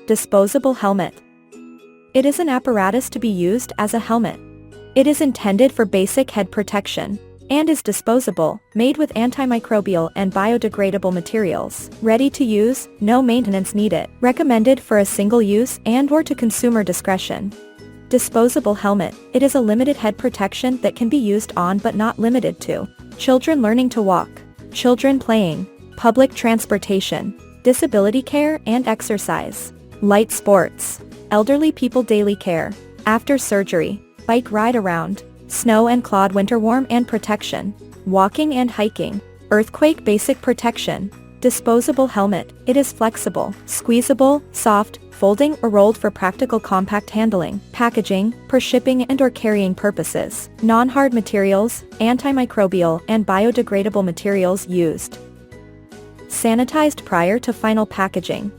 Disposable helmet. It is an apparatus to be used as a helmet. It is intended for basic head protection, and is disposable, made with antimicrobial and biodegradable materials. Ready to use, no maintenance needed. Recommended for a single use and/or to consumer discretion. Disposable helmet. It is a limited head protection that can be used on but not limited to children learning to walk, children playing, public transportation, disability care and exercise, light sports, elderly people daily care, after surgery, bike ride around, snow and clod winter warm and protection, walking and hiking, earthquake basic protection. Disposable helmet. It is flexible, squeezable, soft, folding or rolled for practical compact handling, packaging, for shipping and/or carrying purposes. Non-hard materials, antimicrobial and biodegradable materials used. Sanitized prior to final packaging.